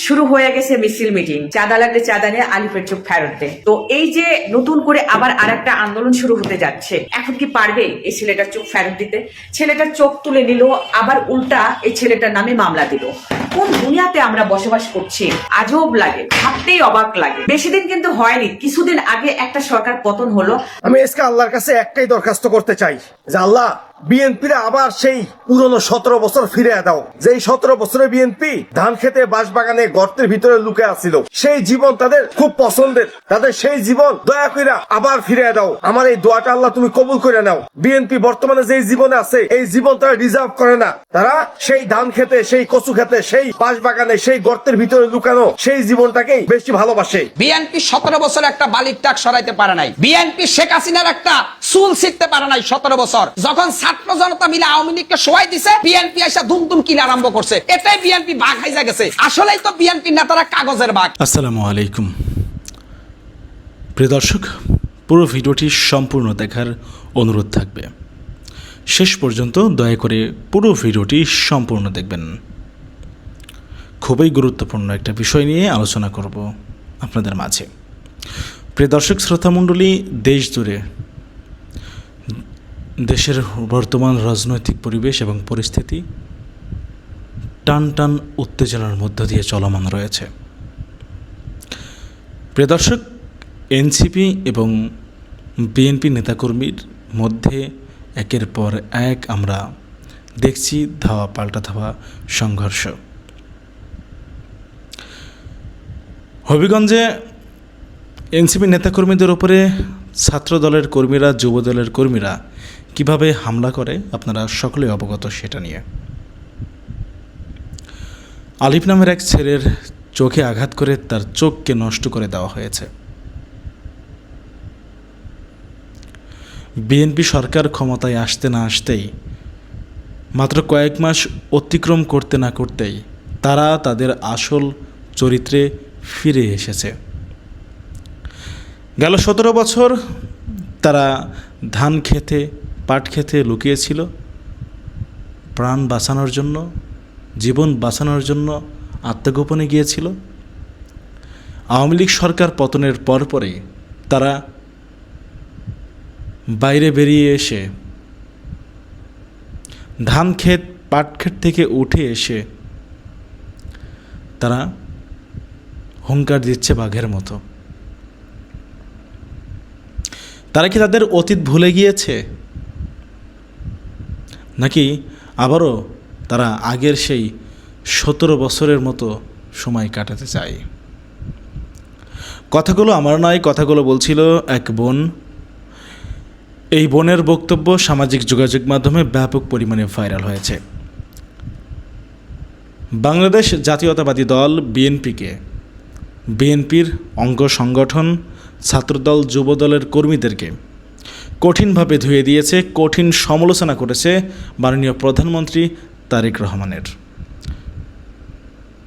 শুরু হয়ে গেছে মিছিল মিটিং, চাঁদা লাগলে চাঁদা নিয়ে আলিফের চোখ ফেরত দে। তো এই যে নতুন করে আবার আরেকটা আন্দোলন শুরু হতে যাচ্ছে, এখন কি পারবে এই ছেলেটার চোখ ফেরত দিতে? ছেলেটার চোখ তুলে নিল, আবার উল্টা এই ছেলেটার নামে মামলা দিল। কোন দুনিয়াতে আমরা বসবাস করছি? আজব লাগে, ভাবতেই অবাক লাগে। বেশি দিন কিন্তু হয়নি, কিছুদিন আগে একটা সরকার পতন হলো। আমি আজকে আল্লাহর কাছে একটাই দরখাস্ত করতে চাই যে আল্লাহ, বিএনপিরা আবার সেই পুরনো 17 বছর ফিরে দাও। যেই 17 বছরে বিএনপি ধান খেতে বাঁশবাগানে গর্তের ভিতরে লুকে আসছিল, সেই জীবন তাদের খুব পছন্দের। তাদের সেই জীবন দয়া কইরা আবার ফিরে দাও। আমার এই দোয়াটা আল্লাহ তুমি কবুল করে নাও। বিএনপি বর্তমানে যেই জীবনে আছে, এই জীবন তারা রিজার্ভ করে না। তারা সেই ধান খেতে, সেই কচু খেতে, সেই বাঁশবাগানে, সেই গর্তের ভিতরে লুকানো সেই জীবনটাকেই বেশি ভালোবাসে। বিএনপি 17 বছর একটা বালির টাক সরাইতে পারে নাই। বিএনপি শেখ হাসিনার একটা চুল ছিঁড়তে পারে নাই 17 বছর। যখন ছাত্র জনতা মিলে আওয়ামী লীগকে সহায় দিছে, বিএনপি এসে দুমদুম কিল আরম্ভ করছে। এটাই বিএনপি বাঘ হাইজা গেছে। আসলেই তো বিএনপি নেতারা কাগজের বাঘ। আসসালামু আলাইকুম প্রিয় দর্শক, পুরো ভিডিওটি সম্পূর্ণ দেখার অনুরোধ থাকবে। শেষ পর্যন্ত দয়া করে পুরো ভিডিওটি সম্পূর্ণ দেখবেন। খুবই গুরুত্বপূর্ণ একটা বিষয় নিয়ে আলোচনা করব আপনাদের মাঝে। প্রিয় দর্শক শ্রোতামণ্ডলী, দেশ জুড়ে দেশের বর্তমান রাজনৈতিক পরিবেশ এবং পরিস্থিতি টান টান উত্তেজনার মধ্য দিয়ে চলমান রয়েছে। প্রিয় দর্শক, এনসিপি এবং বিএনপি নেতাকর্মীর মধ্যে একের পর এক আমরা দেখছি ধাওয়া পাল্টা ধাওয়া সংঘর্ষ। হবিগঞ্জে এনসিপি নেতাকর্মীদের উপরে ছাত্র দলের কর্মীরা, যুব দলের কর্মীরা কিভাবে হামলা করে আপনারা সকলেই অবগত সেটা নিয়ে। আলিফ নামের এক ছেলের চোখে আঘাত করে তার চোখকে নষ্ট করে দেওয়া হয়েছে। বিএনপি সরকার ক্ষমতায় আসতে না আসতেই, মাত্র কয়েক মাস অতিক্রম করতে না করতেই তারা তাদের আসল চরিত্রে ফিরে এসেছে। গেল 17 বছর তারা ধান খেতে, পাট খেতে লুকিয়েছিল। প্রাণ বাঁচানোর জন্য, জীবন বাঁচানোর জন্য আত্মগোপনে গিয়েছিল। আওয়ামী লীগ সরকার পতনের পরপরই তারা বাইরে বেরিয়ে এসে ধান ক্ষেত, পাট ক্ষেত থেকে উঠে এসে তারা হুঙ্কার দিচ্ছে বাঘের মতো। তারা কি তাদের অতীত ভুলে গিয়েছে, নাকি আবারও তারা আগের সেই 17 বছরের মতো সময় কাটাতে চায়? কথাগুলো আমার নয়, কথাগুলো বলছিল এক বোন। এই বোনের বক্তব্য সামাজিক যোগাযোগ মাধ্যমে ব্যাপক পরিমাণে ভাইরাল হয়েছে। বাংলাদেশ জাতীয়তাবাদী দল বিএনপিকে, বিএনপির অঙ্গ সংগঠন, ছাত্রদল, যুবদলের কর্মীদেরকে কঠিনভাবে ধুয়ে দিয়েছে, কঠিন সমালোচনা করেছে মাননীয় প্রধানমন্ত্রী তারেক রহমানের।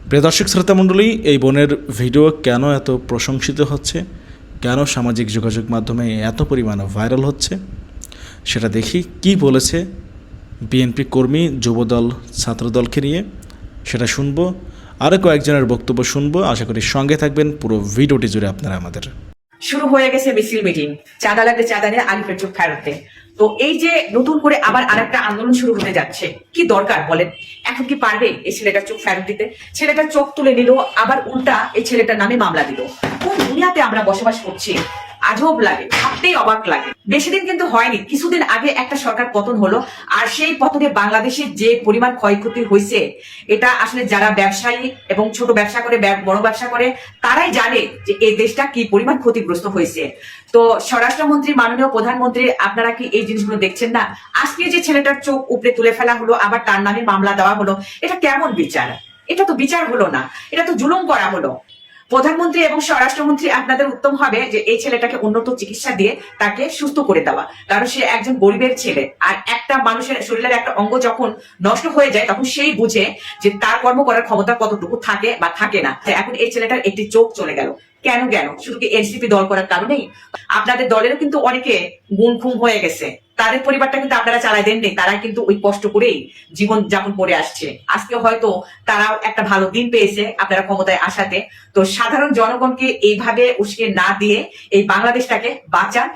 প্রিয় দর্শক শ্রোতামণ্ডলী, এই বোনের ভিডিও কেন এত প্রশংসিত হচ্ছে, কেন সামাজিক যোগাযোগ মাধ্যমে এত পরিমাণে ভাইরাল হচ্ছে, সেটা দেখি কি বলেছে বিএনপি কর্মী, যুবদল, ছাত্রদলকে নিয়ে, সেটা শুনবো। আরও কয়েকজনের বক্তব্য শুনবো। আশা করি সঙ্গে থাকবেন পুরো ভিডিওটি জুড়ে আপনারা আমাদের। শুরু হয়ে গেছে মিছিল মিটিং, চাঁদা লাগলে চাঁদা নিয়ে আলিফের চোখ ফেরত দে। তো এই যে নতুন করে আবার আরেকটা আন্দোলন শুরু হতে যাচ্ছে, কি দরকার বলেন? এখন কি পারবে এই ছেলেটার চোখ ফেরত দিতে? ছেলেটার চোখ তুলে নিল, আবার উল্টা এই ছেলেটার নামে মামলা দিল। কোন দুনিয়াতে আমরা বসবাস করছি? আজব লাগে, ভাবতেই অবাক লাগে। বেশি দিন কিন্তু হয়নি, কিছুদিন আগে একটা সরকার পতন হলো। আর সেই পতনে বাংলাদেশে যে পরিমাণ ক্ষয়ক্ষতি হয়েছে, এটা আসলে যারা ব্যবসায়ী এবং ছোট ব্যবসা করে, বড় ব্যবসা করে, তারাই জানে যে এই দেশটা কি পরিমাণ ক্ষতিগ্রস্ত হয়েছে। তো স্বরাষ্ট্রমন্ত্রী, মাননীয় প্রধানমন্ত্রী, আপনারা কি এই জিনিসগুলো দেখছেন না? আজকে যে ছেলেটার চোখ উপরে তুলে ফেলা হলো, আবার তার নামে মামলা দেওয়া হলো, এটা কেমন বিচার? এটা তো বিচার হলো না, এটা তো জুলুম করা হলো। প্রধানমন্ত্রী এবং স্বরাষ্ট্রমন্ত্রী, আপনাদের উত্তম হবে যে এই ছেলেটাকে উন্নত চিকিৎসা দিয়ে তাকে সুস্থ করে দেওয়া। কারণ সে একজন গরিবের ছেলে, আর একটা মানুষের শরীরের একটা অঙ্গ যখন নষ্ট হয়ে যায়, তখন সেই বুঝে যে তার কর্ম করার ক্ষমতা কতটুকু থাকে বা থাকে না। এখন এই ছেলেটার একটি চোখ চলে গেল, কেন গেল? শুধু কি এনসিপি দল করার কারণেই? আপনাদের দলেরও কিন্তু অনেকে গুম খুম হয়ে গেছে, তাদের পরিবারটা কিন্তু আপনারা চালাই দেননি, তারা কিন্তু ওই কষ্ট করেই জীবন যাপন করে আসছে। আজকে হয়তো তারাও একটা ভালো দিন পেয়েছে আপনারা ক্ষমতায় আসাতে। তো সাধারণ জনগণকে এইভাবে উস্কে না দিয়ে এই বাংলাদেশটাকে বাঁচান,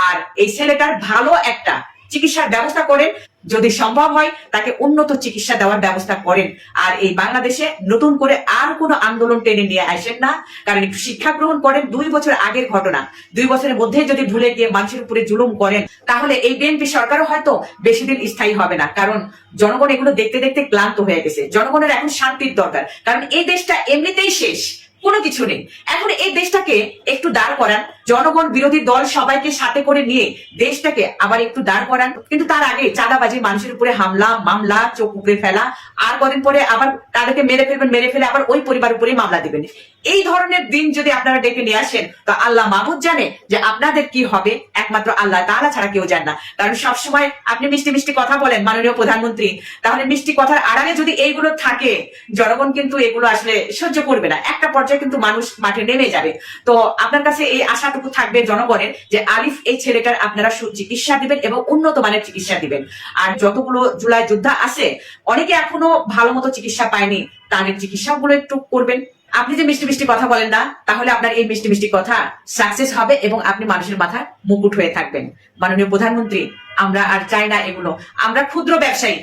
আর এই ছেলেটার ভালো একটা চিকিৎসার ব্যবস্থা করেন, যদি সম্ভব হয় তাকে উন্নত চিকিৎসা দেওয়ার ব্যবস্থা করেন। আর এই বাংলাদেশে নতুন করে আর কোনো আন্দোলন টেনে নিয়ে আসেন না, কারণ একটু শিক্ষা গ্রহণ করেন। 2 বছর আগের ঘটনা 2 বছরের মধ্যে যদি ভুলে গিয়ে মানুষের উপরে জুলুম করেন, তাহলে এই বিএনপি সরকারও হয়তো বেশি দিন স্থায়ী হবে না, কারণ জনগণ এগুলো দেখতে দেখতে ক্লান্ত হয়ে গেছে। জনগণের এখন শান্তির দরকার, কারণ এই দেশটা এমনিতেই শেষ, কোনো কিছু নেই। এখন এই দেশটাকে একটু দাঁড় করান, জনগণ বিরোধী দল সবাইকে সাথে করে নিয়ে দেশটাকে আবার একটু দাঁড় করান। কিন্তু তার আগে চাঁদাবাজি, মানুষের উপরে হামলা মামলা, চোখ উপরে ফেলা, আর কদিন পরে আবার তাদেরকে মেরে ফেলবেন, মেরে ফেলে আবার ওই পরিবার উপরে মামলা দিবেন। এই ধরনের দিন যদি আপনারা ডেকে নিয়ে আসেন, তো আল্লাহ মাহবুদ জানে যে আপনাদের কি হবে, একমাত্র আল্লাহ তাআলা ছাড়া কেউ জানে না। কারণ সবসময় আপনি মিষ্টি মিষ্টি কথা বলেন মাননীয় প্রধানমন্ত্রী, তাহলে মিষ্টি কথার আড়ালে যদি এইগুলো থাকে, জনগণ কিন্তু এগুলো আসলে সহ্য করবে না, একটা পর্যায়ে কিন্তু মানুষ মাঠে নেমে যাবে। তো আপনার কাছে এই আশাটুকু থাকবে জনগণের যে আলিফ এই ছেলেটার আপনারা চিকিৎসা দিবেন এবং উন্নত মানের চিকিৎসা দিবেন। আর যতগুলো জুলাই যোদ্ধা আছে, অনেকে এখনো ভালো মতো চিকিৎসা পায়নি, তাদের চিকিৎসাগুলো একটু করবেন। আপনি যে মিষ্টি মিষ্টি কথা বলেন না, তাহলে আপনার এই মিষ্টি মিষ্টি কথা সাকসেস হবে এবং আপনি মানুষের মাথায় মুকুট হয়ে থাকবেন। মাননীয় প্রধানমন্ত্রী, আমরা আর চাই না এগুলো। আমরা ক্ষুদ্র ব্যবসায়ী,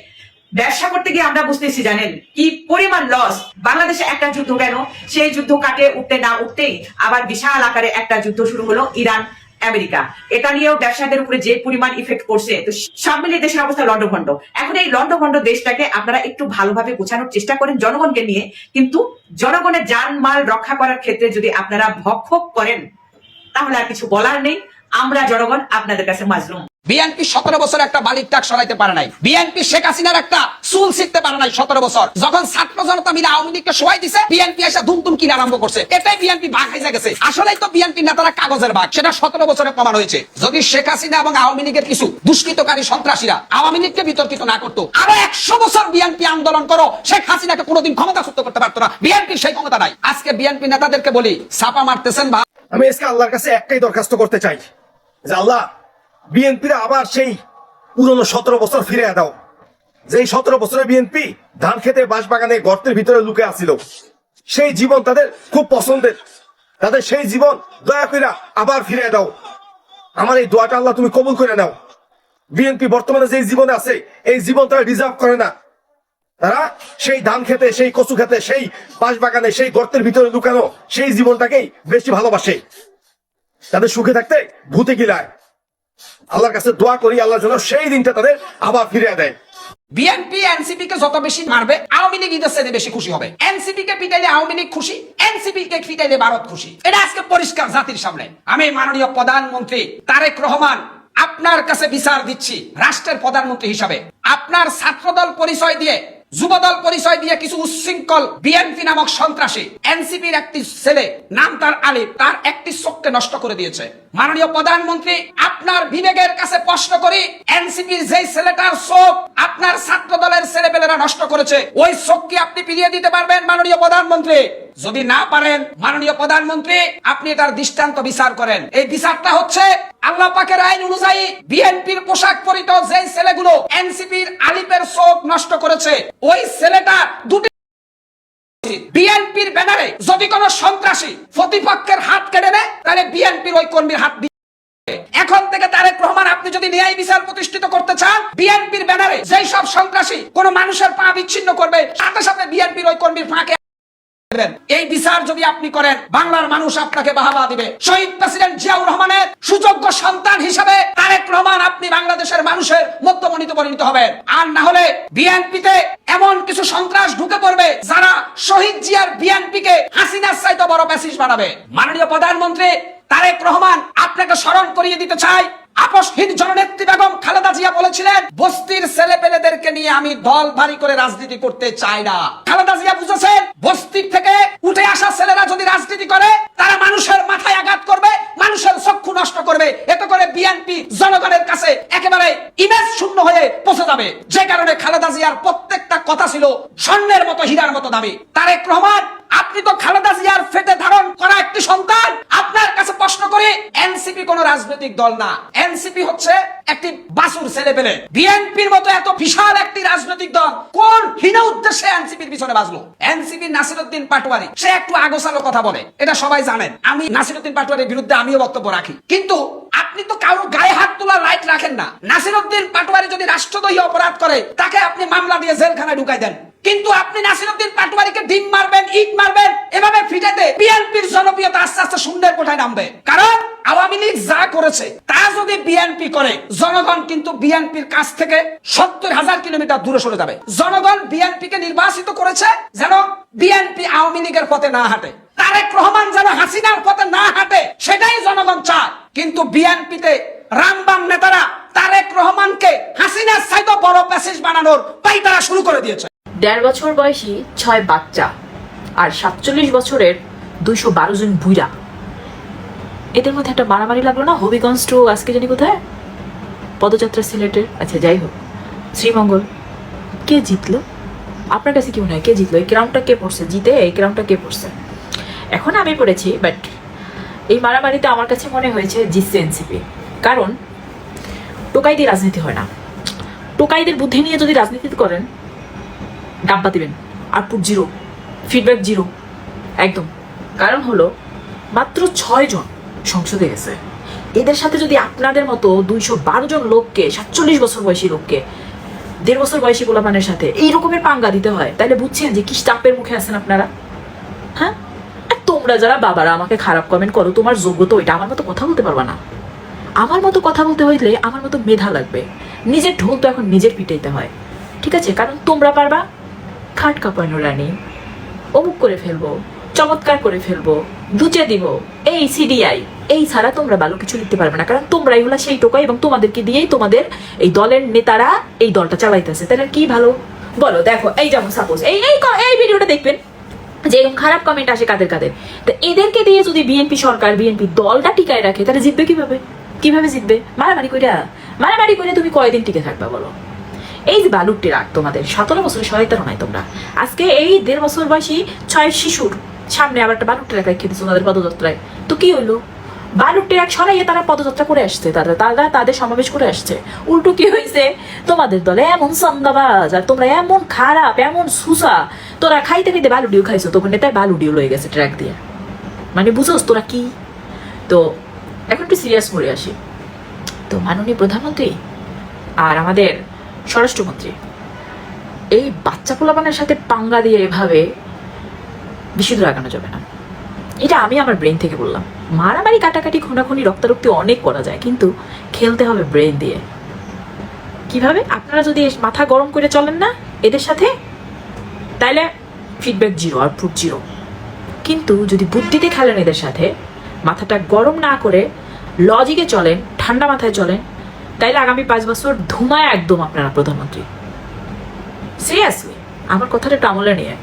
ব্যবসা করতে গিয়ে আমরা বুঝতেছি জানেন কি পরিমাণ লস। বাংলাদেশে একটা যুদ্ধ গেল, সেই যুদ্ধ কাটে উঠতে না উঠতেই আবার বিশাল আকারে একটা যুদ্ধ শুরু হলো ইরান আমেরিকা। এটা নিয়েও ব্যবসায়ীদের উপরে যে পরিমাণ ইফেক্ট করছে, তো সব মিলিয়ে দেশের অবস্থা লন্ডভন্ড। এখন এই লন্ডভন্ড দেশটাকে আপনারা একটু ভালোভাবে গোছানোর চেষ্টা করেন জনগণকে নিয়ে, কিন্তু জনগণের জানমাল রক্ষা করার ক্ষেত্রে যদি আপনারা ভক্ষক করেন, তাহলে আর কিছু বলার নেই। আমরা জনগণ আপনাদের কাছে মাজলুম। বিএনপি 17 বছর একটা বালির ট্রাক সরাইতে পারে নাই। বিএনপি শেখ হাসিনার একটা চুল ছিঁড়তে পারে নাই 17 বছর। যখন ছাত্র জনতা মিলে আওয়ামী লীগকে সহায় দিছে, বিএনপি এসে দুমদুম কিনে আরম্ভ করছে। এটাই বিএনপি ভাগ হয়ে গেছে। আসলেই তো বিএনপি নেতারা কাগজের ভাগ, সেটা 17 বছরে প্রমাণ হয়েছে। যদি শেখ হাসিনা এবং আওয়ামী লীগের কিছু দুষ্কৃতকারী সন্ত্রাসীরা আওয়ামী লীগকে বিতর্কিত না করতো, আরো 100 বছর বিএনপি আন্দোলন করো, শেখ হাসিনাকে কোনোদিন ক্ষমতাচ্যুত করতে পারতো না। বিএনপির সেই ক্ষমতা নাই। আজকে বিএনপি নেতাদেরকে বলি, ছাপা মারতেছেন ভাই। আমি আজকে আল্লাহর কাছে একটাই দরখাস্ত করতে চাই যে আল্লাহ, বিএনপিরা আবার সেই পুরনো 17 বছর ফিরে দাও, যেই 17 বছরে বিএনপি ধান খেতে বাঁশবাগানে গর্তের ভিতরে লুকে আসছিল। সেই জীবন তাদের খুব পছন্দের, তাদের সেই জীবন দয়া করে আবার ফিরে দাও। আমার এই দোয়াটা আল্লাহ তুমি কবুল করে নাও। বিএনপি বর্তমানে যে জীবনে আছে, এই জীবন তারা রিজার্ভ করে না। তারা সেই ধান খেতে, সেই কচু খেতে, সেই বাঁশবাগানে, সেই গর্তের ভিতরে লুকানো সেই জীবনটাকেই বেশি ভালোবাসে। তাদের সুখে থাকতে ভূতে গিলায়। আল্লাহর কাছে দোয়া করি আল্লাহ যেন সেই দিনটা তাদের আবার ফিরিয়ে দেয়। বিএনপি এনসিপি কে যত বেশি মারবে, আওয়ামী লীগ ঈদের চেয়ে বেশি খুশি হবে। এনসিপি কে পিটাইলে আওয়ামী লীগ খুশি, এনসিপি কে পিটাইলে ভারত খুশি। এটা আজকে পরিষ্কার জাতির সামনে। আমি মাননীয় প্রধানমন্ত্রী তারেক রহমান আপনার কাছে বিচার দিচ্ছি রাষ্ট্রের প্রধানমন্ত্রী হিসাবে। আপনার ছাত্রদল পরিচয় দিয়ে, যুবদল পরিচয় দিয়ে কিছু উচ্ছৃঙ্খল বিএনপি নামক সন্ত্রাসী এনসিপির একটি ছেলে, নাম তার আলিফ, তার একটি চোখকে নষ্ট করে দিয়েছে। মাননীয় প্রধানমন্ত্রী, আপনার বিবেকের কাছে প্রশ্ন করি, এনসিপির যেই ছেলেটার চোখ আপনার ছাত্র দলের ছেলেপেলেরা নষ্ট করেছে, ওই চোখ কি আপনি ফিরিয়ে দিতে পারবেন মাননীয় প্রধানমন্ত্রী? যদি না পারেন মাননীয় প্রধানমন্ত্রী, আপনি এটার দৃষ্টান্ত বিচার করেন। এই বিচারটা হচ্ছে আল্লাহ পাকের আইন অনুযায়ী বিএনপির পোশাক পরিত যেই ছেলেগুলো এনসিপির আলিফের চোখ নষ্ট করেছে, ওই ছেলেটা দুটি বিএনপির ব্যানারে যদি কোন সন্ত্রাসী প্রতিপক্ষের হাত কেটে নেয়, তাহলে বিএনপির ওই কর্মীর হাত। এখন থেকে তারেক রহমান, আপনি যদি ন্যায় বিচার প্রতিষ্ঠিত করতে চান, বিএনপির ব্যানারে যেই সব সন্ত্রাসী কোন মানুষের পা বিচ্ছিন্ন করবে, সাথে সাথে বিএনপির ওই কর্মীর পাকে এই বিচার যদি আপনি করেন, বাংলার মানুষ আপনাকে বাহবা দিবে। শহীদ প্রেসিডেন্ট জিয়াউর রহমানের সুযোগ্য সন্তান হিসেবে তারেক রহমান আপনি বাংলাদেশের মানুষের মধ্যমণিতে পরিণত হবেন। আর না হলে বিএনপিতে এমন কিছু সন্ত্রাস ঢুকে পড়বে যারা শহীদ জিয়ার বিএনপিকে হাসিনার চাইতে বড় প্যাসিজ বানাবে। মাননীয় প্রধানমন্ত্রী তারেক রহমান, আপনাকে স্মরণ করিয়ে দিতে চাই, আপসহীন জননেত্রী বেগম খালেদা জিয়া বলেছিলেন, বস্তির ছেলেপেলেদেরকে নিয়ে আমি দল ভারী করে রাজনীতি করতে চাই না। খালেদা জিয়া বুঝেছেন, বস্তির থেকে উঠে আসা ছেলেরা যদি রাজনীতি করে, তারা মানুষের মাথায় আঘাত করবে, মানুষের চক্ষু নষ্ট করবে। এতে করে বিএনপি জনগণের কাছে একেবারে ইমেজ শূন্য হয়ে পৌঁছে যাবে। যে কারণে খালেদা জিয়ার প্রত্যেকটা কথা ছিল স্বর্ণের মতো, হীরার মতো দামি। তারেক রহমান, আপনি তো খালেদা জিয়ার ফেটে ধারণ করা একটি সন্তান। আপনার কাছে প্রশ্ন করে এনসিপি কোন রাজনৈতিক দল না, এনসিপি হচ্ছে একটি বাসুর ছেলে পেলে। বিএনপির মতো এত বিশাল একটি রাজনৈতিক দল কোন হীন উদ্দেশ্যে এনসিপির পিছনে বাজলো? এনসিপি নাসিরউদ্দিন পাটোয়ারি সে একটু আগোছালো কথা বলে, এটা সবাই জানেন। আমি নাসিরউদ্দিন পাটোয়ারির বিরুদ্ধে আমিও বক্তব্য রাখি, কিন্তু আপনি তো কারো গায়ে হাত তোলার রাইট রাখেন না। নাসিরউদ্দিন পাটোয়ারি যদি রাষ্ট্রদ্রোহী অপরাধ করে তাকে আপনি মামলা দিয়ে জেলখানায় ঢুকাই দেন, কিন্তু আপনি নাসিরউদ্দিন পাটোয়ারিকে ডিম মারবেন, ইট মারবেন, এভাবে ফিটাতে বিএনপির জনপ্রিয়তা আস্তে আস্তে শূন্যের কোঠায় নামবে। কারণ আওয়ামী লীগ যা করেছে তা যদি বিএনপি করে, জনগণ কিন্তু বিএনপির কাছ থেকে 70,000 কিলোমিটার দূরে সরে যাবে। জনগণ বিএনপিকে নির্বাচিত করেছে যেন বিএনপি আওয়ামী লীগের পথে না হাঁটে, তারেক রহমান যেন হাসিনার পথে না হাঁটে, সেটাই জনগণ চায়। কিন্তু বিএনপিতে রামবাম নেতারা তারেক রহমানকে হাসিনার চাইতে বড় প্যাসেজ বানানোর পাইতারা শুরু করে দিয়েছে। 1.5 বছর বয়সী 6 বাচ্চা আর 47 বছরের 212 জন বুইরা, এদের মধ্যে একটা মারামারি লাগলো না? হবিগঞ্জ টু আজকে জানি কোথায় পদযাত্রা সিলেটের, আচ্ছা যাই হোক, শ্রীমঙ্গল। কে জিতলো? আপনার কাছে কি মনে হয় কে জিতলো? এই ক্রাউনটা কে পড়ছে জিতে? এই ক্রাউনটা কে পড়ছে? এখন আমি পড়েছি, বাট এই মারামারিতে আমার কাছে মনে হয়েছে জিতছে এনসিপি। কারণ টোকাই দিয়ে রাজনীতি হয় না। টোকাইদের বুদ্ধি নিয়ে যদি রাজনীতি করেন, ডাব্বা দিবেন, আউটপুট জিরো, ফিডব্যাক জিরো একদম। কারণ হলো মাত্র 6 জন সংসদে গেছে। এদের সাথে যদি আপনাদের মতো 212 জন লোককে, 47 বছর বয়সী লোককে 1.5 বছর বয়সী গোলাপানের সাথে এই রকমের পাঙ্গা দিতে হয়, তাহলে বুঝছেন যে কি চাপের মুখে আছেন আপনারা। হ্যাঁ, আর তোমরা যারা বাবারা আমাকে খারাপ কমেন্ট করো, তোমার যোগ্যতা ওইটা, আমার মতো কথা বলতে পারবা না। আমার মতো কথা বলতে হইলে আমার মতো মেধা লাগবে। নিজের ঢোল তো এখন নিজের পিটাইতে হয়, ঠিক আছে? কারণ তোমরা পারবা খাট কাঁপানো রানী, অমুক করে ফেলবো, চমৎকার করে ফেলবো, দুচে দিব, এই সিডিআই, এই ছাড়া তোমরা ভালো কিছু লিখতে পারবে না। কারণ তোমরাই হলো সেই টোকাই, এবং তোমাদেরকে দিয়েই তোমাদের এই দলের নেতারা এই দলটা চালাইতেছে। তাহলে কি ভালো বলো? দেখো, এই যেমন সাপোজ এই ভিডিওটা দেখবেন যে এরকম খারাপ কমেন্ট আসে কাদের কাদের, তো এদেরকে দিয়ে যদি বিএনপি সরকার, বিএনপি দলটা টিকায় রাখে, তাহলে জিতবে কিভাবে? কিভাবে জিতবে? মারামারি করে তুমি কয়দিন টিকে থাকবা বলো? এই যে বালুকটি রাগ, তোমাদের 17 বছরের সহায়তারও নাই তোমরা। আজকে এই 1.5 বছর বয়সী 6 শিশুর সামনে আবার একটা বালুকটি রাখ রেখে দিচ্ছ তাদের পদযাত্রায়। তো কি হইলো? বালুকটি রাগ সরাইয়ে তারা পদযাত্রা করে আসছে, তারা তাদের সমাবেশ করে আসছে। উল্টো কি হয়েছে? তোমাদের দলে এমন সন্দাবাজ, আর তোমরা এমন খারাপ, এমন সুসা, তোরা খাইতে খাইতে বালুডিও খাইছো, তখন নেতায় বালুডিও লয়ে গেছে ট্র্যাক দিয়ে। মানে বুঝোস তোরা কি? তো এখন একটু সিরিয়াস করে আসি। তো মাননীয় প্রধানমন্ত্রী আর আমাদের স্বরাষ্ট্রমন্ত্রী, এই বাচ্চা পোলাপানের সাথে পাঙ্গা দিয়ে এভাবে বেশি দূর আগানো যাবে না। এটা আমি আমার ব্রেন থেকে বললাম। মারামারি, কাটাকাটি, খুনাখুনি, রক্তারক্তি অনেক করা যায়, কিন্তু খেলতে হবে ব্রেন দিয়ে। কিভাবে? আপনারা যদি মাথা গরম করে চলেন না এদের সাথে, তাইলে ফিডব্যাক জিরো, আউটপুট জিরো। কিন্তু যদি বুদ্ধিতে খেলেন এদের সাথে, মাথাটা গরম না করে লজিকে চলেন, ঠান্ডা মাথায় চলেন, তাইলে আগামী 5 বছর ধুমায় একদম আপনারা প্রধানমন্ত্রী। সিরিয়াসলি আমার কথাটা একটু আমলে নিয়ে।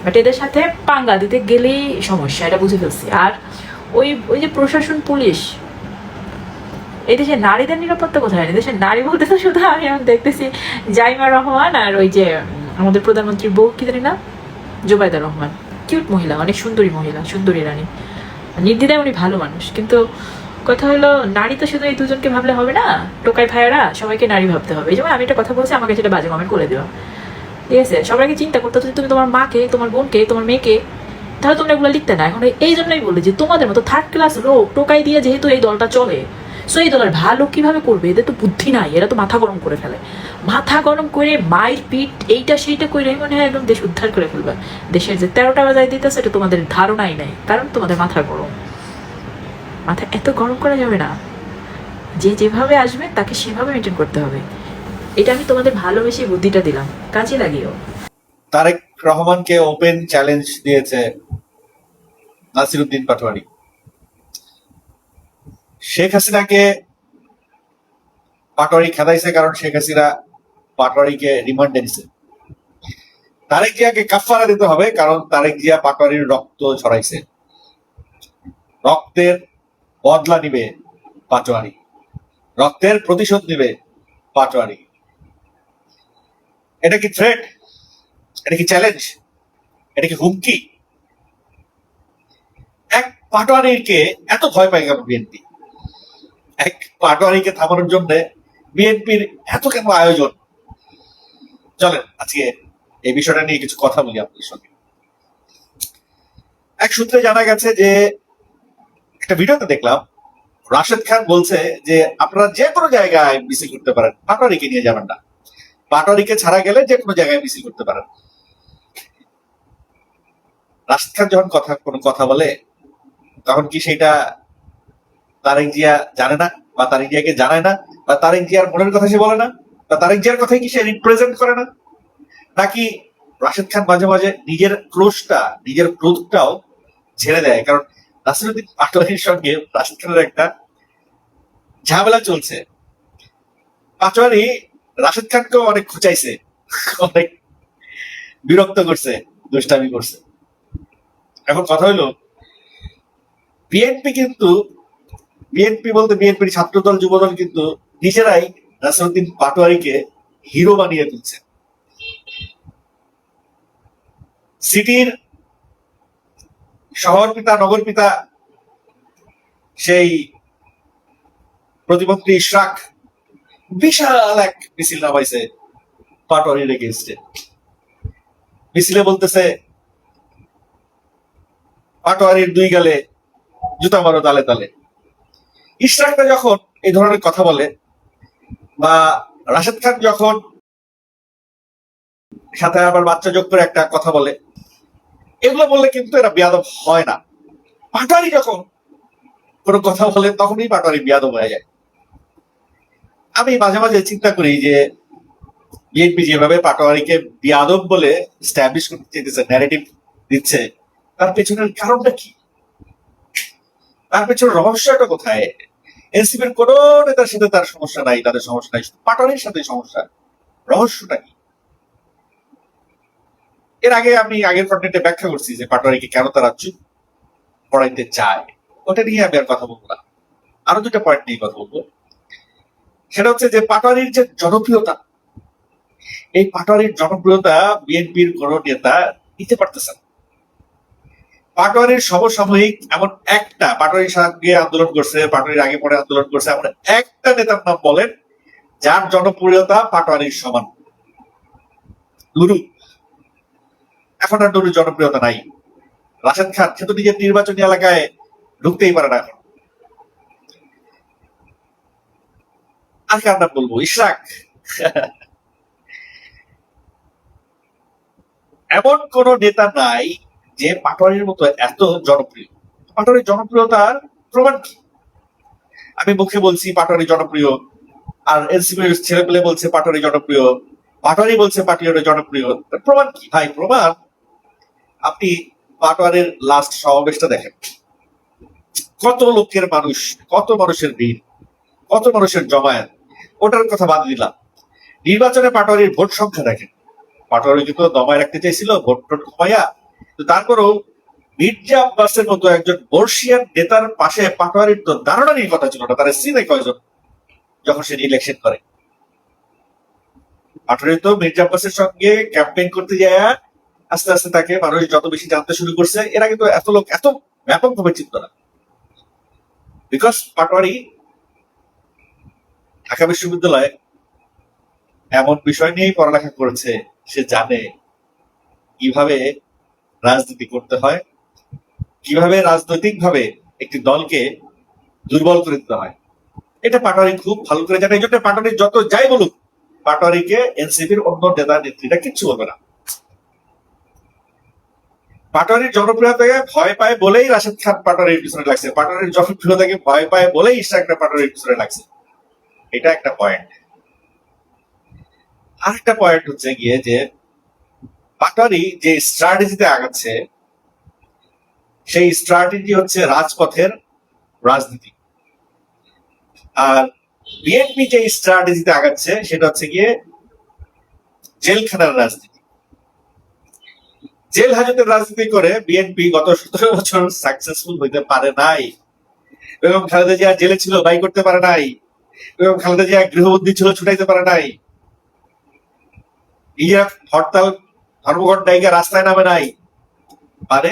বাট এদের সাথে পাঙ্গা দিতে গেলেই সমস্যা, এটা বুঝে ফেলছি। আর ওই যে প্রশাসন, পুলিশ, এদেশে নারীদের নিরাপত্তা কোথায়? এদেশে নারী বলতে তো শুধু আমি এখন দেখতেছি জাইমা রহমান আর ওই যে আমাদের প্রধানমন্ত্রীর বউ, কি জানি না, জুবাইদা রহমান। কিউট মহিলা, অনেক সুন্দরী মহিলা, সুন্দরী রানী, নির্দ্বিধায় উনি ভালো মানুষ। কিন্তু কথা হলো, নারী তো শুধু এই দুজনকে ভাবলে হবে না, টোকাই ভাইয়ারা সবাইকে নারী ভাবতে হবে। এই জন্য আমি একটা কথা বলছি, আমাকে সেটা বাজে কমেন্ট করে দেওয়া, ঠিক আছে? সবাইকে চিন্তা করতে হচ্ছে, তুমি তোমার মাকে, তোমার বোনকে, তোমার মেয়েকে, তাহলে তোমরা এগুলো লিখতে না। এখন এই জন্যই বলি যে তোমাদের মতো থার্ড ক্লাস লোক টোকাই দিয়ে যেহেতু এই দলটা চলে, সো এই দলের ভালো কিভাবে করবে? এদের তো বুদ্ধি নাই, এরা তো মাথা গরম করে ফেলে। মাথা গরম করে মায়ের পিঠ এইটা সেইটা করে মনে হয় একদম দেশ উদ্ধার করে ফেলবে। দেশের যে 13টা বাজায় দিতেছে, এটা তোমাদের ধারণাই নাই, কারণ তোমাদের মাথা গরম। মাথা এত গরম করা যাবে না, যে যেভাবে আসবে তাকে সেভাবে মেনটেন করতে হবে। এটা আমি তোমাদের ভালোবেসে বুদ্ধিটা দিলাম, কাজে লাগিও। তারেক রহমানকে ওপেন চ্যালেঞ্জ দিয়েছে নাসিরউদ্দিন পাটোয়ারি। শেখ হাসিনাকে পাটোয়ারি খেদাইছে, কারণ শেখ হাসিনা পাটোয়ারিকে রিমান্ডে নিছে। তারেক জিয়াকে কাফারা দিতে হবে, কারণ তারেক জিয়া পাটোয়ারির রক্ত ছড়াইছে। রক্তের বদলা নিবে পাটোয়ারি, রক্তের প্রতিশোধ নিবে পাটোয়ারি। এটা কি থ্রেট? এটা কি চ্যালেঞ্জ? এটা কি হুমকি? এক পাটোয়ারিকে এত ভয় পায় কেন বিএনপি? এক পাটোয়ারিকে থামানোর জন্য বিএনপির এত কেন আয়োজন? চলেন আজকে এই বিষয়টা নিয়ে কিছু কথা বলি আপনাদের সঙ্গে। এক সূত্রে জানা গেছে যে, একটা ভিডিওতে দেখলাম, রাশেদ খান বলছে যে আপনারা যে কোনো জায়গায় মিছিল করতে পারেন, পাটোয়ারিকে নিয়ে যাবেন না, পাটোয়ারিকে ছাড়া গেলে যে কোনো জায়গায় মিছিল করতে পারেন। রাশেদ খান যখন কোনো কথা বলে, তখন কি সেটা তারেক জিয়া জানে না, বা তারেক জিয়াকে জানায় না, বা তারেক জিয়ার মনের কথা সে বলে না, বা তারেক জিয়ার কথাই কি সে রিপ্রেজেন্ট করে না? নাকি রাশেদ খান মাঝে মাঝে নিজের ক্রোধটাও ছেড়ে দেয়? কারণ নাসিরুদ্দিন পাটোয়ারির সঙ্গে রাশেদ খানের একটা ঝামেলা চলছে। পাটোয়ারি রাশেদ খানকেও অনেক খুঁচাইছে, অনেক বিরক্ত করছে, দুষ্টামি করছে। এখন কথা হইলো, বিএনপি বলতে বিএনপির ছাত্রদল যুবদল কিন্তু নিজেরাই নাসিরুদ্দিন পাটোয়ারিকে হিরো বানিয়ে তুলছে। সিটির শহর পিতা, নগর পিতা, সেই প্রতিমন্ত্রী ইশরাক বিশাল এক মিছিল নামাইছে পাটোয়ারির এগেইনস্টে। মিছিলে বলতেছে, পাটোয়ারির দুই গালে জুতা মারো তালে তালে। ইশরাকটা যখন এই ধরনের কথা বলে, বা রাশেদ খান যখন সাথে আবার বাচ্চা যোগ করে একটা কথা বলে, এগুলো বললে কিন্তু এরা বেয়াদব হয় না। পাটোয়ারি যখন কোনো কথা বলে, তখনই পাটোয়ারি বেয়াদব হয়ে যায়। আমি মাঝে মাঝে চিন্তা করি যে বিএনপি যেভাবে পাটোয়ারিকে বেয়াদব বলে স্ট্যাবলিশ করতে চেয়েছে, ন্যারেটিভ দিচ্ছে, তার পেছনের কারণটা কি? তার পেছনের রহস্যটা কোথায়? এনসিপির কোন নেতার সাথে তার সমস্যা নাই, তাদের সমস্যা নাই, পাটোয়ারির সাথে সমস্যা। রহস্যটা কি? এর আগে আমি আগের কন্টেন্টে ব্যাখ্যা করছি যে পাটোয়ারিকে কেন তারা চুপ পড়াইতে চায়। ওটা নিয়ে আমি আর কথা বলবো না, আরো দুটা পয়েন্ট নিয়ে কথা বলবো। সেটা হচ্ছে যে পাটোয়ারির যে জনপ্রিয়তা, এই পাটোয়ারির জনপ্রিয়তা বিএনপির কোন নেতা নিতে পারতেছে না। পাটোয়ারির সমসাময়িক এমন একটা, পাটোয়ারির সঙ্গে আন্দোলন করছে, পাটোয়ারির আগে পরে আন্দোলন করছে, এমন একটা নেতার নাম বলেন যার জনপ্রিয়তা পাটোয়ারির সমান? নুরু। এখন আর নুরুর জনপ্রিয়তা নাই। রাশেদ খান সে তো নিজের নির্বাচনী এলাকায় ঢুকতেই পারে না এখন। আর কার নাম বলবো? ইশরাক। এমন কোন নেতা নাই যে পাটোয়ারির মতো এত জনপ্রিয়। পাটোয়ারির জনপ্রিয়তার প্রমাণ কি? আমি মুখে বলছি পাটোয়ারি জনপ্রিয়, আর এনসিপির ছেলে পেলে বলছে পাটোয়ারি জনপ্রিয়, পাটোয়ারি বলছে পাটোয়ারি জনপ্রিয়। প্রমাণ কি ভাই? প্রমাণ আপনি পাটোয়ারির লাস্ট সমাবেশটা দেখেন, কত লোকের মানুষ, কত মানুষের ভিড়, কত মানুষের জমায়েত। ওটার কথা বাদ দিলাম, নির্বাচনে পাটোয়ারির ভোট সংখ্যা দেখেন। পাটোয়ারি কিন্তু দমায় রাখতে চাইছিল ভোট টোট কমাইয়া, তো তারপরেও মির্জা আব্বাসের মতো একজন বর্ষিয়ান নেতার পাশে পাটোয়ারির তো দাঁড়ানোরই কথা ছিল না। তারা সিনে কয়জন যখন সে ইলেকশন করে? পাটোয়ারি তো মির্জা আব্বাসের সঙ্গে ক্যাম্পেইন করতে যায়, আস্তে আস্তে তাকে মানুষ যত বেশি জানতে শুরু করছে, এরা কিন্তু এত লোক এত ব্যাপকভাবে চিনত না। বিকজ পাটোয়ারি ঢাকা বিশ্ববিদ্যালয়ে এমন বিষয় নিয়েই পড়ালেখা করেছে, সে জানে কিভাবে রাজনীতি করতে হয়, কিভাবে রাজনৈতিক ভাবে একটি দলকে দুর্বল করে দিতে হয়। এটা পাটোয়ারি খুব ভালো করে জানে। এই জন্য পাটোয়ারি যত যাই বলুক, পাটোয়ারিকে এনসিপির অন্য নেতা নেত্রীরা কিচ্ছু বলবে না। পাটোয়ারির জনপ্রিয়তাকে ভয় পায় বলেই রাশেদ খান পাটোয়ারির পিছনে লাগছে, পাটোয়ারির জনপ্রিয়তাকে ভয় পায় বলেই ইশরাকরা পাটোয়ারির পিছনে লাগছে। এটা একটা পয়েন্ট। আরেকটা পয়েন্ট হচ্ছে গিয়ে যে পাটোয়ারি যে স্ট্র্যাটেজিতে আগাচ্ছে, সেই স্ট্র্যাটেজি হচ্ছে রাজপথের রাজনীতি। আর বিএনপি যে স্ট্র্যাটেজিতে আগাচ্ছে সেটা হচ্ছে গিয়ে জেলখানার রাজনীতি। জেল হাজতের রাজনীতি করে বিএনপি গত 17 বছর সাকসেসফুল হইতে পারে নাই। বেগম খালেদা জিয়া জেলে ছিল, বাই করতে পারে নাই। বেগম খালেদা জিয়া গৃহবন্দী ছিল, ছুটাইতে পারে নাই। ইয়া হরতাল ধর্মঘট ডাইগা রাস্তায় নামে নাই। মানে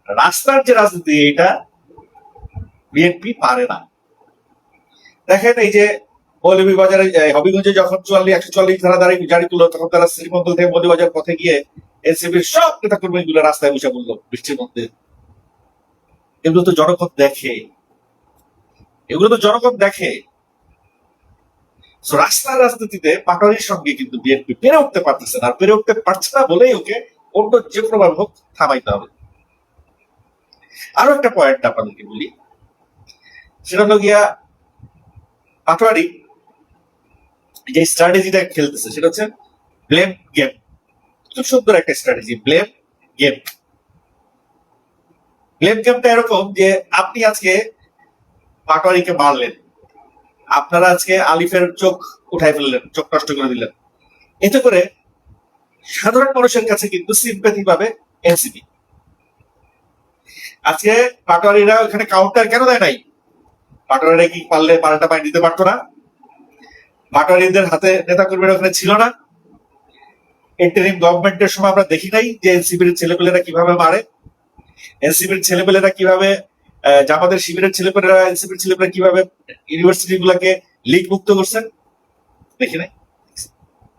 রাস্তার যে রাজনীতি, এটা বিএনপি পারে না। দেখেন এই যে মৌলভীবাজারে হবিগঞ্জে যখন 144 ধারা জারি করলো, তখন তারা শ্রীমঙ্গল থেকে মৌলভীবাজার পথে গিয়ে এনসিপির সব নেতা কর্মী গুলো রাস্তায় বসে বললো বৃষ্টির মধ্যে। এগুলো তো জনগণ দেখে, এগুলো তো জনগণ দেখে। So, রাস্তার রাজনীতিতে পাটোয়ারির সঙ্গে কিন্তু বিএনপি পেরে উঠতে পারতেছে না, আর পেরে উঠতে পারছে না বলেই ওকে অন্য যে কোনো ভাবে হোক থামাইতে হবে। আরো একটা পয়েন্ট আপনাদেরকে বলি, সেটা হলো গিয়া পাটোয়ারি যে স্ট্র্যাটেজিটা খেলতেছে সেটা হচ্ছে ব্লেম গেম। খুব সুন্দর একটা স্ট্র্যাটেজি, ব্লেম গেম। ব্লেম গেমটা এরকম যে আপনি আজকে পাটোয়ারিকে মারলেন, আপনারা আজকে আলিফের চোখ উঠাই ফেললেন, চোখ নষ্ট করে দিলেন, এতে করে সাধারণ মানুষের কাছে কিন্তু সিম্প্যাথি পাবে এনসিপি। আজকে পাটোয়ারিরা ওখানে কাউন্টার কেন দেয় নাই? পাটোয়ারিরা কি পারলে পাল্টা পানি দিতে পারতো না? পাটোয়ারিদের হাতে নেতা কর্মীরা ওখানে ছিল না? ইন্টারিম গভর্নমেন্টের সময় আমরা দেখি নাই যে এনসিপির ছেলেপেলেরা কিভাবে মারে, এনসিপির ছেলেপেলেরা কিভাবে জামাতের শিবিরের ছেলেপেলেরা এনসিপির ছেলেপেলেরা কিভাবে ইউনিভার্সিটি গুলাকে লিগ মুক্ত করছেন? দেখি নাই।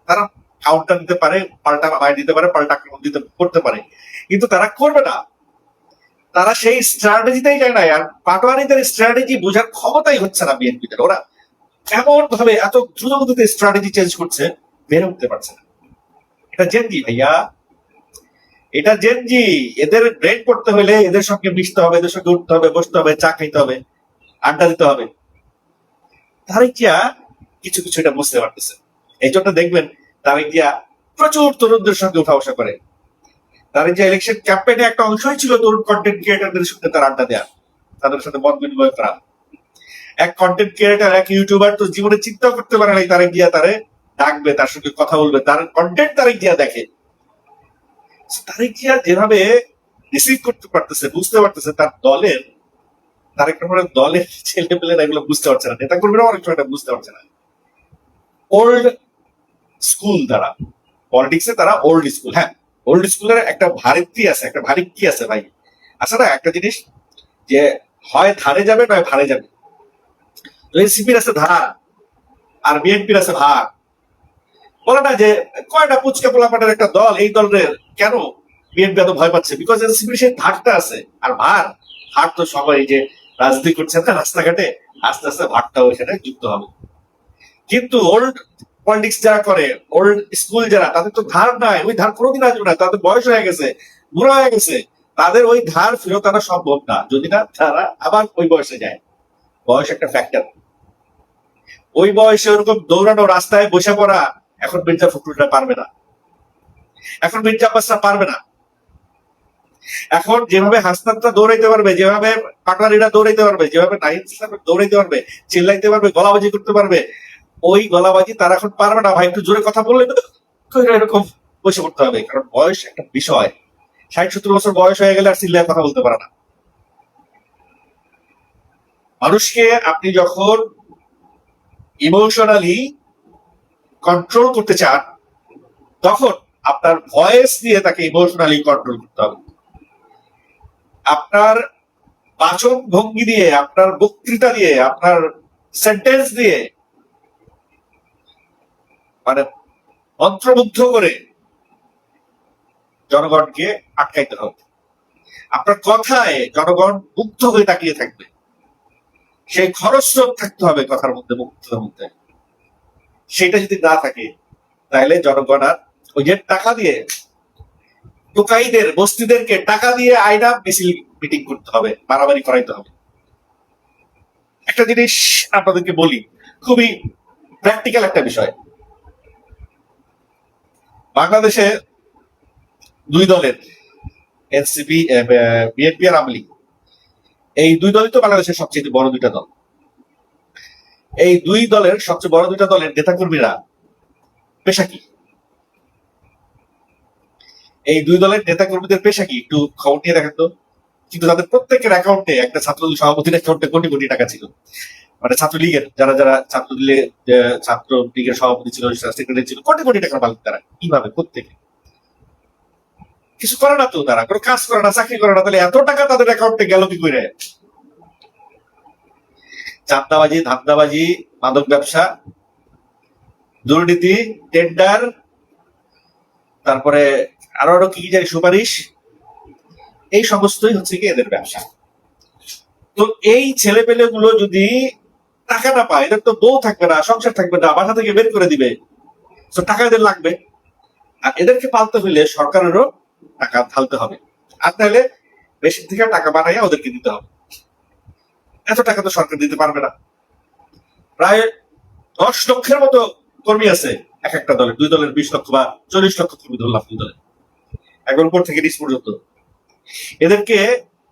তারা কাউন্টার দিতে পারে, পাল্টা মার দিতে পারে, পাল্টা আক্রমণ দিতে করতে পারে, কিন্তু তারা করবে না। তারা সেই স্ট্র্যাটেজিটাই যায় না। আর পাটোয়ারিদের স্ট্র্যাটেজি বোঝার ক্ষমতাই হচ্ছে না বিএনপিদের। ওরা এমন ভাবে এত দ্রুত গতিতে স্ট্র্যাটেজি চেঞ্জ করছে, বেড়ে উঠতে পারছে না। এটা জেনজি ভাইয়া, এটা জেনজি। এদের ব্রেন করতে হলে এদের সঙ্গে মিশতে হবে, এদের সঙ্গে উঠতে হবে, বসতে হবে, চা খাইতে হবে, আড্ডা দিতে হবে। তারেক জিয়া কিছু কিছু এটা বুঝতে পারতেছে। এই জন্য দেখবেন তারেক জিয়া প্রচুর তরুণদের সঙ্গে উঠা বসা করে। তারেক জিয়া ইলেকশন ক্যাম্পেইনে একটা অংশই ছিল তরুণ কন্টেন্ট ক্রিয়েটরদের সঙ্গে তার আড্ডা দেওয়া, তাদের সাথে মত বিনিময় করা। এক কন্টেন্ট ক্রিয়েটর, এক ইউটিউবার তো জীবনে চিন্তা করতে পারে নাই তারেক জিয়া তারে ডাকবে, তার সঙ্গে কথা বলবে, তার কন্টেন্ট তারেক জিয়া দেখে। তারেক জিয়া যেভাবে রিসিভ করতে পারতেছে, বুঝতে পারতেছে, তার দলের তারেক রহমানের দলের ছেলে পেলেরা এগুলো বুঝতে পারছে না, নেতা কর্মীরা অনেক সময় বুঝতে পারছে না। ওল্ড স্কুল তারা, পলিটিক্সে তারা ওল্ড স্কুল। হ্যাঁ, ওল্ড স্কুলের একটা ভারিত্রি আছে, একটা ভারী কি আছে ভাই। আচ্ছা না, একটা জিনিস যে হয় ধারে যাবে নয় ভারে যাবে। এনসিপির আছে ধার আর বিএনপির আছে ভার। বলে না যে কয়টা পুচকা পোলাপাটের একটা দল, এই দলের কেন বিএনপি এত ভয় পাচ্ছে? বিকজ এনসিপির সেই ধারটা আছে। আর ভার তো সবাই যে রাজনীতি করছে না রাস্তাঘাটে, আস্তে আস্তে ভারটাও এখানে যুক্ত হবে। কিন্তু ওল্ড পলিটিক্স যারা করে, ওল্ড স্কুল যারা, তাদের তো ধার নাই, ওই ধার কোনোদিন আসবে না। তাদের বয়স হয়ে গেছে, বুড়া হয়ে গেছে, তাদের ওই ধার ফেরত আনা সম্ভব না যদি না তারা আবার ওই বয়সে যায়। বয়স একটা ফ্যাক্টর। ওই বয়সে ওরকম দৌড়ানো, রাস্তায় বসে পড়া এখন মির্জা ফখরুলরা পারবে না, এখন মির্জা আব্বাসরা পারবে না। এখন যেভাবে হাসনাতরা দৌড়াইতে পারবে, যেভাবে পাটোয়ারিরা দৌড়াইতে পারবে, যেভাবে নাহিদ ইসলাম দৌড়াইতে পারবে, চিল্লাইতে পারবে, গলাবাজি করতে পারবে, ওই গলাবাজি তারা এখন পারবে না ভাই। একটু জোরে কথা বললে এরকম বসে পড়তে হবে, কারণ বয়স একটা বিষয়। 60-70 বছর বয়স হয়ে গেলে আর চিল্লায় কথা বলতে পারে না। মানুষকে আপনি যখন ইমোশনালি কন্ট্রোল করতে চান, তখন আপনার ভয়েস দিয়ে তাকে ইমোশনালি কন্ট্রোল করতে হবে। আপনার বাচন ভঙ্গি দিয়ে, আপনার বক্তৃতা দিয়ে, আপনার সেন্টেন্স দিয়ে, মানে মন্ত্রমুগ্ধ করে জনগণকে আটকাইতে হবে। আপনার কথায় জনগণ মুগ্ধ হয়ে তাকিয়ে থাকবে, সেই খরস্রোত থাকতে হবে কথার মধ্যে, মুগ্ধতার মধ্যে। সেটা যদি না থাকে তাহলে জনগণ আর ওই যে টাকা দিয়ে টোকাইদের, বস্তিদেরকে টাকা দিয়ে আয়না মিছিল মিটিং করতে হবে, মারামারি করাইতে হবে। একটা জিনিস আপনাদেরকে বলি, খুবই প্র্যাকটিক্যাল একটা বিষয়। বাংলাদেশে দুই দলের, এনসিপি, বিএনপি আর আওয়ামী লীগ, এই দুই দলই তো বাংলাদেশের সবচেয়ে বড় দুইটা দল। এই দুই দলের সবচেয়ে বড় দুইটা দলের নেতাকর্মীরা পেশা কি? এই দুই দলের নেতাকর্মীদের পেশা কি একটু খবর নিয়ে দেখেন তো। কিন্তু তাদের প্রত্যেকের অ্যাকাউন্টে, একটা ছাত্রলীগ সভাপতির অ্যাকাউন্টে কোটি কোটি টাকা ছিল। মানে ছাত্রলীগের যারা যারা ছাত্রলীগের সভাপতি ছিল, সেক্রেটারি ছিল, কোটি কোটি টাকার মালিক তারা। কিভাবে, প্রত্যেকে কিছু করে না তো, তারা কোনো কাজ করে না, চাকরি করে না, তাহলে এত টাকা তাদের অ্যাকাউন্টে গেল কি করে? চাঁদাবাজি, ধান্দাবাজি, মাদক ব্যবসা, দুর্নীতি, টেন্ডার, তারপরে আরো কি কি জানি সুপারিশ, এই সমস্তই হচ্ছে কি এদের ব্যবসা। তো এই ছেলে পেলে গুলো যদি টাকা না পায়, এদের তো বউ থাকবে না, সংসার থাকবে না, বাসা থেকে বের করে দিবে, তো টাকা এদের লাগবে। আর এদেরকে পালতে হইলে সরকারেরও টাকা ঢালতে হবে, আর তাহলে বেশি থেকে টাকা বানাইয়া ওদেরকে দিতে হবে। এত টাকা তো সরকার দিতে পারবে না। প্রায় 10 লক্ষের মতো কর্মী আছে এক একটা দলে, 2 দলের 20 লক্ষ বা 40 লক্ষ কর্মী ধরলাম 2 দলে, একবার উপর থেকে নিচ পর্যন্ত। এদেরকে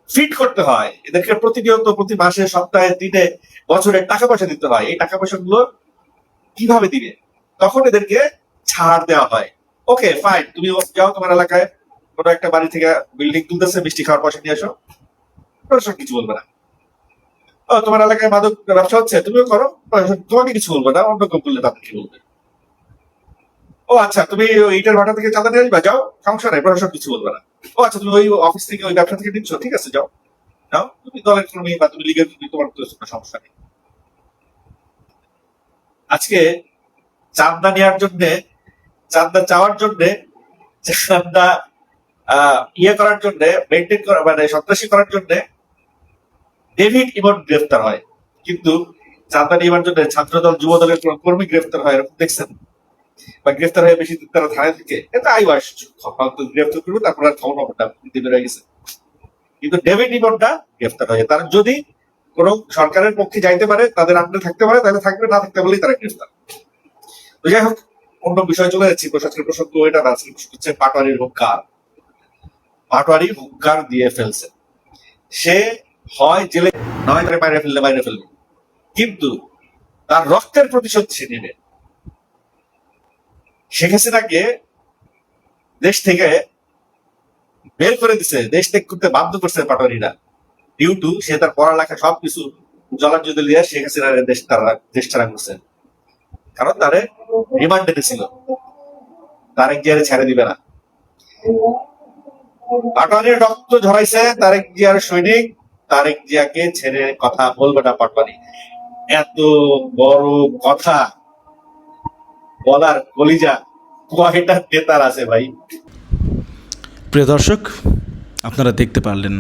ফিট করতে হয়, এদেরকে প্রতিনিয়ত, প্রতি মাসে, সপ্তাহে, দিনে, বছরে টাকা পয়সা দিতে হয়। এই টাকা পয়সা গুলো কিভাবে দিবে? তখন এদেরকে ছাড় দেওয়া হয়। ওকে ফাইন, তুমি যাও তোমার এলাকায় কোনো একটা বাড়ি থেকে বিল্ডিং তুলতেছে, মিষ্টি খাওয়ার পয়সা নিয়ে আসো, প্রশাসন কিছু বলবে না। ও তোমার এলাকায় মাদক ব্যবসা হচ্ছে, তুমিও করো, তোমাকে কিছু বলবে না, অন্য কেউ করলে তাদের কি বলবে? ও আচ্ছা, তুমি ওই ইটের ভাটা থেকে চাঁদা নিয়ে আসবা, যাও, সমস্যা নেই, প্রশাসন কিছু বলবে না। ও আচ্ছা, তুমি ওই অফিস থেকে, ওই ব্যবসা থেকে নিচ্ছ, ঠিক আছে, যাও যাও, তুমি দলের কর্মী বা তুমি লীগের কর্মী, তোমার তো কোনো সমস্যা নেই। আজকে চাঁদা নেওয়ার জন্য, চাঁদা চাওয়ার জন্য, চাঁদা ইয়ে করার জন্য, মেনটেন করা, মানে সন্ত্রাসী করার জন্য ডেভিড ইমন গ্রেফতার হয়, কিন্তু চাঁদা নেওয়ার জন্য ছাত্রদল, যুব দলের কোন কর্মী গ্রেফতার হয় এরকম দেখছেন? বা গ্রেফতার হয়ে বেশি দিন তারা থানায় থেকে, এটা আইওয়াস গ্রেফতার করবে, তারপর আর খবর খবরটা বেড়ে গেছে। কিন্তু ডেভিড ইমনটা গ্রেফতার হয়, তারা যদি কোন সরকারের পক্ষে যাইতে পারে, তাদের আন্ডারে থাকতে পারে, তাহলে থাকবে, না থাকতে পারলেই তারা গ্রেফতার। তো যাই হোক, অন্য বিষয়ে চলে যাচ্ছি। প্রশাসনের প্রসঙ্গ এটা না, হচ্ছে পাটোয়ারির হুঙ্কার। পাটোয়ারি হুঙ্কার দিয়ে ফেলছে, সে হয় জেলে, নয় তারা বাইরে ফেললে বাইরে ফেলবে, কিন্তু তার রক্তের প্রতিশোধ সে নেবে। শেখ হাসিনাকে দেশ থেকে বের করে দিছে, দেশ ত্যাগ করতে বাধ্য করছে পাটোয়ারিরা, ডিউ টু সে তার পড়ালেখা সবকিছু জলাঞ্জলি দিয়ে শেখ হাসিনার দেশ ছাড়া করছে। কারণ তারে রিমান্ডে ছিল, তারেক জিয়ারে ছেড়ে দিবে না। পাটোয়ারির রক্ত ঝরাইছে তারেক জিয়ার সৈনিক, তারেক জিয়াকে ছেড়ে কথা বলবে না পাটোয়ারি। এত বড় কথা বলার কলিজা কয়টা নেতার আছে ভাই? প্রিয় দর্শক, আপনারা দেখতে পারলেন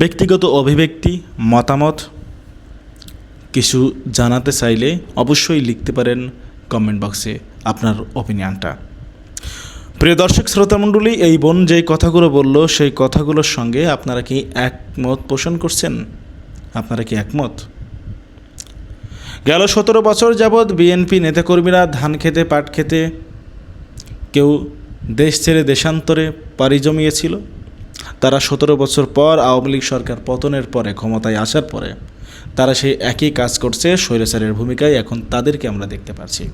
ব্যক্তিগত অভিব্যক্তি, মতামত কিছু জানাতে চাইলে অবশ্যই লিখতে পারেন কমেন্ট বক্সে আপনার ওপিনিয়নটা। প্রিয় দর্শক শ্রোতামণ্ডলী, এই বোন যেই কথাগুলো বলল সেই কথাগুলোর সঙ্গে আপনারা কি একমত পোষণ করছেন? আপনারা কি একমত? গেল 17 বছর যাবৎ বিএনপি নেতাকর্মীরা ধান খেতে, পাট খেতে, কেউ দেশ ছেড়ে দেশান্তরে পাড়ি জমিয়েছিল। তারা 17 বছর পর আওয়ামী লীগ সরকার পতনের পরে, ক্ষমতায় আসার পরে তারা সেই একই কাজ করছে স্বৈরাচারের ভূমিকায়। এখন তাদেরকে আমরা দেখতে পাচ্ছি।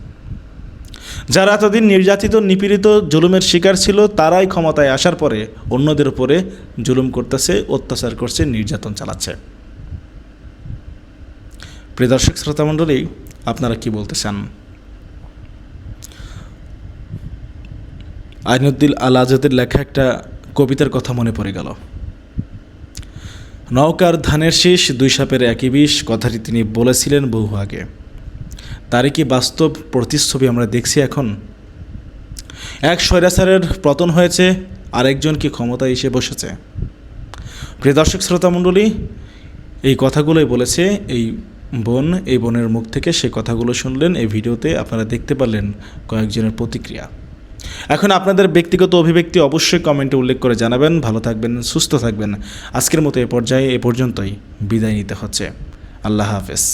যারা এতদিন নির্যাতিত, নিপীড়িত, জুলুমের শিকার ছিল, তারাই ক্ষমতায় আসার পরে অন্যদের উপরে জুলুম করতেছে, অত্যাচার করছে, নির্যাতন চালাচ্ছে। প্রিয় দর্শক শ্রোতামণ্ডলী, আপনারা কি বলতে চান? আইনুদ্দিন আল আজাদের লেখা একটা কবিতার কথা মনে পড়ে গেল। নৌকার ধানের শীষ, 2 সাপের একই বিষ, কথাটি তিনি বলেছিলেন বহু আগে। তারই কি বাস্তব প্রতিচ্ছবি আমরা দেখছি এখন? এক স্বৈরাচারের পতন হয়েছে, আরেকজন কি ক্ষমতায় এসে বসেছে? প্রিয় দর্শক শ্রোতামণ্ডলী, এই কথাগুলোই বলেছে এই বোন। এই বোনের মুখ থেকে সে কথাগুলো শুনলেন। এই ভিডিওতে আপনারা দেখতে পারলেন কয়েকজনের প্রতিক্রিয়া। এখন আপনাদের ব্যক্তিগত অভিব্যক্তি অবশ্যই কমেন্টে উল্লেখ করে জানাবেন। ভালো থাকবেন, সুস্থ থাকবেন। আজকের মতো এ পর্যায়ে এ পর্যন্তই বিদায় নিতে হচ্ছে। আল্লাহ হাফেজ।